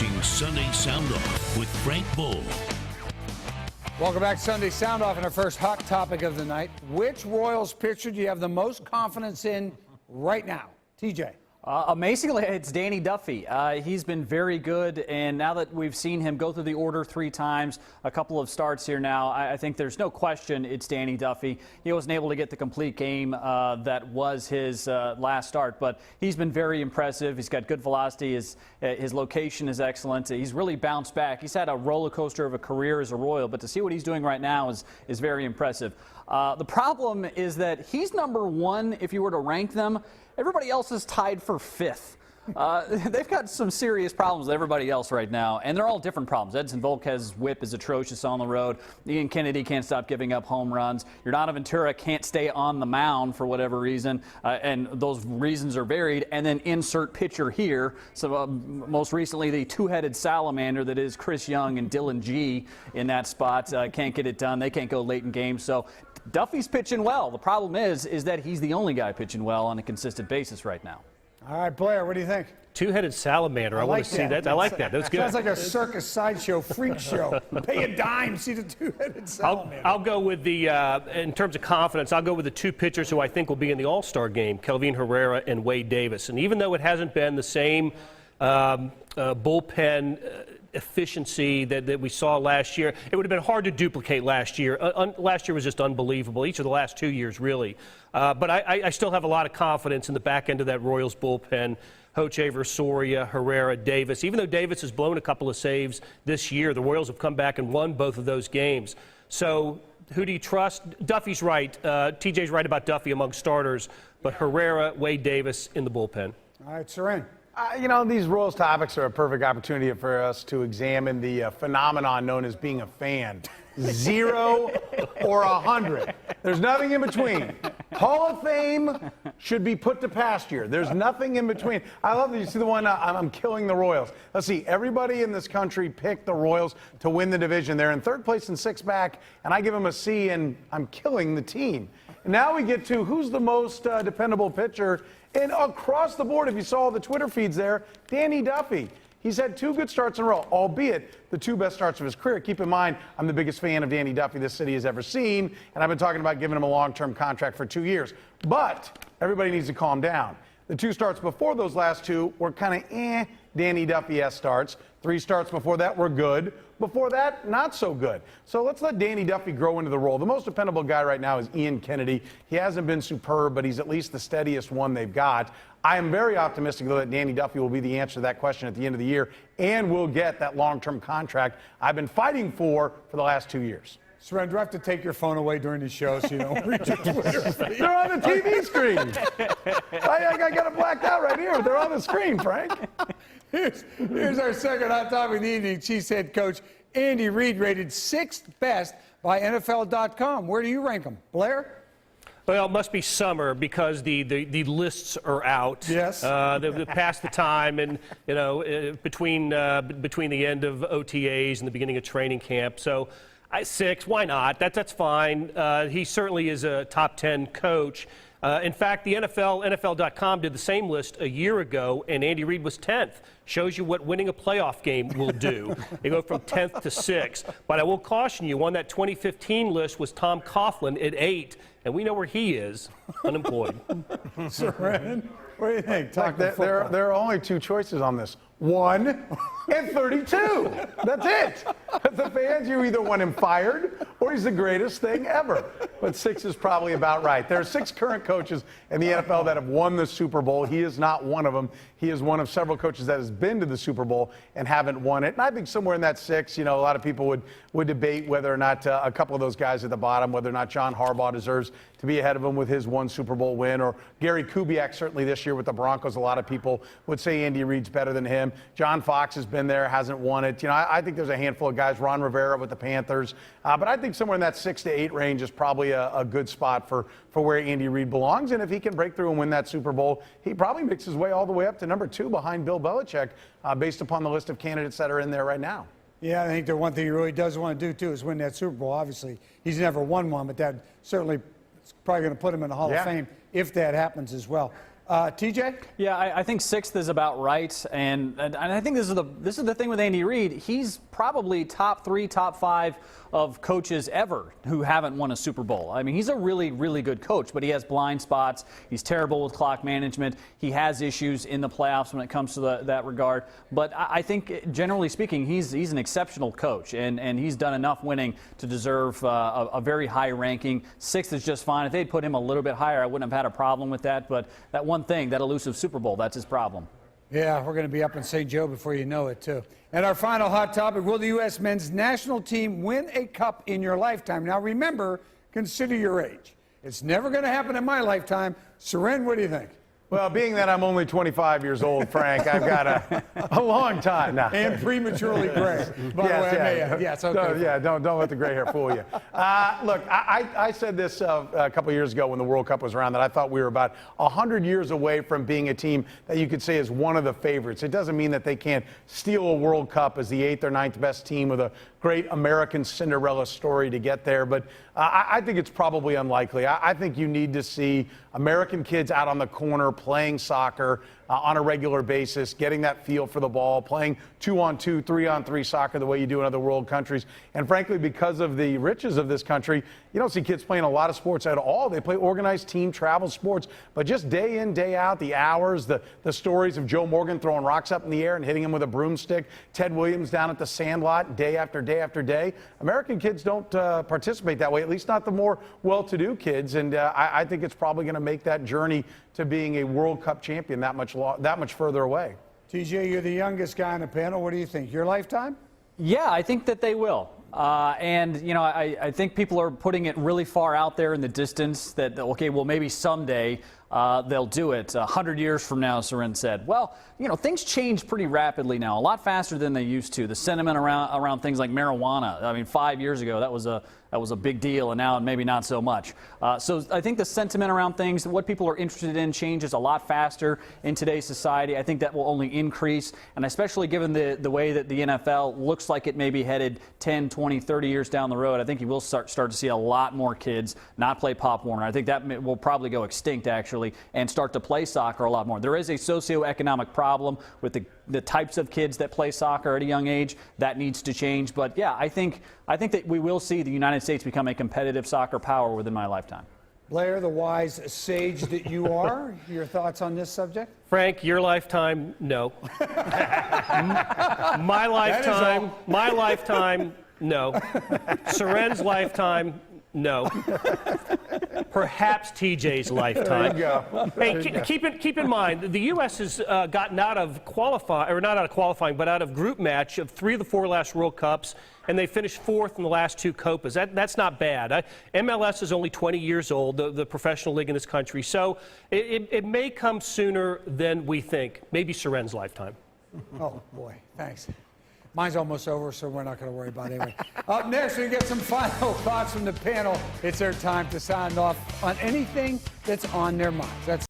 watching Sunday Sound Off with Frank Boal. Welcome back to Sunday Sound Off, and our first hot topic of the night. Which Royals pitcher do you have the most confidence in right now? TJ. Amazingly, it's Danny Duffy. He's been very good, and now that we've seen him go through the order 3 times, a couple of starts here now, I think there's no question it's Danny Duffy. He wasn't able to get the complete game that was his last start, but he's been very impressive. He's got good velocity. His location is excellent. He's really bounced back. He's had a roller coaster of a career as a Royal, but to see what he's doing right now is very impressive. The problem is that he's number 1 if you were to rank them. Everybody else is tied for 5th. They've got some serious problems with everybody else right now, and they're all different problems. Edson Volquez's whip is atrocious on the road. Ian Kennedy can't stop giving up home runs. Yordan Ventura can't stay on the mound for whatever reason, and those reasons are varied. And then insert pitcher here. So most recently, the two-headed salamander that is Chris Young and Dylan G in that spot can't get it done. They can't go late in games. So Duffy's pitching well. The problem is that he's the only guy pitching well on a consistent basis right now. All right, Blair, what do you think? Two-headed salamander. I want to see that. I like that. That's good. Sounds like a circus sideshow freak show. Pay a dime, see the two-headed salamander. I'll go with the, in terms of confidence, I'll go with the 2 pitchers who I think will be in the All-Star game, Kelvin Herrera and Wade Davis. And even though it hasn't been the same bullpen efficiency that we saw last year, it would have been hard to duplicate last year. Last year was just unbelievable. Each of the last 2 years, really. But I still have a lot of confidence in the back end of that Royals bullpen. Hochevar, Soria, Herrera, Davis. Even though Davis has blown a couple of saves this year, the Royals have come back and won both of those games. So who do you trust? Duffy's right. TJ's right about Duffy among starters, but Herrera, Wade Davis in the bullpen. All right, Saran. You know, these Royals topics are a perfect opportunity for us to examine the phenomenon known as being a fan. 0 or 100. There's nothing in between. Hall of Fame should be put to pasture. There's nothing in between. I love that you see the one, I'm killing the Royals. Let's see, everybody in this country picked the Royals to win the division. They're in 3rd place and 6 back, and I give them a C, and I'm killing the team. Now we get to who's the most dependable pitcher. And across the board, if you saw the Twitter feeds there, Danny Duffy. He's had 2 good starts in a row, albeit the 2 best starts of his career. Keep in mind, I'm the biggest fan of Danny Duffy this city has ever seen, and I've been talking about giving him a long-term contract for 2 years. But everybody needs to calm down. The 2 starts before those last 2 were kind of Danny Duffy-esque starts. 3 starts before that were good. Before that, not so good. So let's let Danny Duffy grow into the role. The most dependable guy right now is Ian Kennedy. He hasn't been superb, but he's at least the steadiest one they've got. I am very optimistic, though, that Danny Duffy will be the answer to that question at the end of the year and will get that long-term contract I've been fighting for the last 2 years. Saran, do I have to take your phone away during the show so you don't read your Twitter feed? They're on the TV screen. I got it blacked out right here. They're on the screen, Frank. Here's our second hot topic of the evening. Chiefs head coach Andy Reid rated 6th best by NFL.com. Where do you rank him? Blair? Well, it must be summer because the lists are out. Yes. They're past the time, and you know, between the end of OTAs and the beginning of training camp. So, 6. Why not? That's fine. He certainly is a top 10 coach. In fact, the NFL.com did the same list a year ago, and Andy Reid was 10th. Shows you what winning a playoff game will do. They go from 10th to 6th. But I will caution you, on that 2015 list was Tom Coughlin at 8, and we know where he is, unemployed. Saran, what do you think? There are only 2 choices on this. 1 and 32. That's it. The fans, you either want him fired or he's the greatest thing ever. But 6 is probably about right. There are 6 current coaches in the NFL that have won the Super Bowl. He is not one of them. He is one of several coaches that has been to the Super Bowl and haven't won it. And I think somewhere in that 6, you know, a lot of people would debate whether or not a couple of those guys at the bottom, whether or not John Harbaugh deserves to be ahead of him with his 1 Super Bowl win, or Gary Kubiak certainly this year with the Broncos. A lot of people would say Andy Reid's better than him. John Fox has been there, hasn't won it. You know, I think there's a handful of guys, Ron Rivera with the Panthers. But I think somewhere in that 6 to 8 range is probably a good spot for where Andy Reid belongs. And if he can break through and win that Super Bowl, he probably makes his way all the way up to number 2 behind Bill Belichick, based upon the list of candidates that are in there right now. Yeah, I think the one thing he really does want to do, too, is win that Super Bowl. Obviously, he's never won one, but that certainly is probably going to put him in the Hall of Fame if that happens as well. TJ? Yeah, I think sixth is about right, and I think this is the thing with Andy Reid. He's probably top 3, top 5 of coaches ever who haven't won a Super Bowl. I mean, he's a really, really good coach, but he has blind spots. He's terrible with clock management. He has issues in the playoffs when it comes to that regard. But I think, generally speaking, he's an exceptional coach, and he's done enough winning to deserve a very high ranking. Sixth is just fine. If they'd put him a little bit higher, I wouldn't have had a problem with that. But that one thing, that elusive Super Bowl, that's his problem. Yeah, we're going to be up in St. Joe before you know it, too. And our final hot topic, will the U.S. men's national team win a cup in your lifetime? Now, remember, consider your age. It's never going to happen in my lifetime. Seren, what do you think? Well, being that I'm only 25 years old, Frank, I've got a long time now. And prematurely gray. By the way, yes, okay. Don't let the gray hair fool you. Look, I said this a couple years ago when the World Cup was around that I thought we were about 100 years away from being a team that you could say is one of the favorites. It doesn't mean that they can't steal a World Cup as the 8th or 9th best team with a great American Cinderella story to get there, but I think it's probably unlikely. I think you need to see American kids out on the corner playing soccer on a regular basis, getting that feel for the ball, playing 2-on-2, 3-on-3 soccer the way you do in other world countries. And frankly, because of the riches of this country, you don't see kids playing a lot of sports at all. They play organized team travel sports, but just day in, day out, the hours, the stories of Joe Morgan throwing rocks up in the air and hitting him with a broomstick, Ted Williams down at the Sandlot day after day after day. American kids don't participate that way, at least not the more well-to-do kids, and I think it's probably going to make that journey to being a World Cup champion that much further away. TJ, you're the youngest guy on the panel. What do you think? Your lifetime? Yeah, I think that they will. And, you know, I think people are putting it really far out there in the distance that, okay, well, maybe someday they'll do it. 100 years from now, Seren said. Well, you know, things change pretty rapidly now, a lot faster than they used to. The sentiment around things like marijuana, I mean, 5 years ago, that was a big deal, and now maybe not so much. So I think the sentiment around things, what people are interested in, changes a lot faster in today's society. I think that will only increase, and especially given the way that the NFL looks like it may be headed 10, 20, 30 years down the road, I think you will start to see a lot more kids not play Pop Warner. I think that will probably go extinct, actually, and start to play soccer a lot more. There is a socioeconomic problem with the types of kids that play soccer at a young age. That needs to change. But, yeah, I think that we will see the United States become a competitive soccer power within my lifetime. Blair, the wise sage that you are, your thoughts on this subject? Frank, your lifetime, no. My lifetime, no. Seren's lifetime, no. Perhaps TJ's lifetime. There you go. Hey, keep in mind, the U.S. has gotten out of qualifying, but out of group match of 3 of the 4 last World Cups, and they finished 4th in the last 2 Copas. That's not bad. MLS is only 20 years old, the professional league in this country, so it may come sooner than we think. Maybe Seren's lifetime. Oh, boy, thanks. Mine's almost over, so we're not going to worry about it anyway. Up next, we get some final thoughts from the panel. It's their time to sign off on anything that's on their minds. That's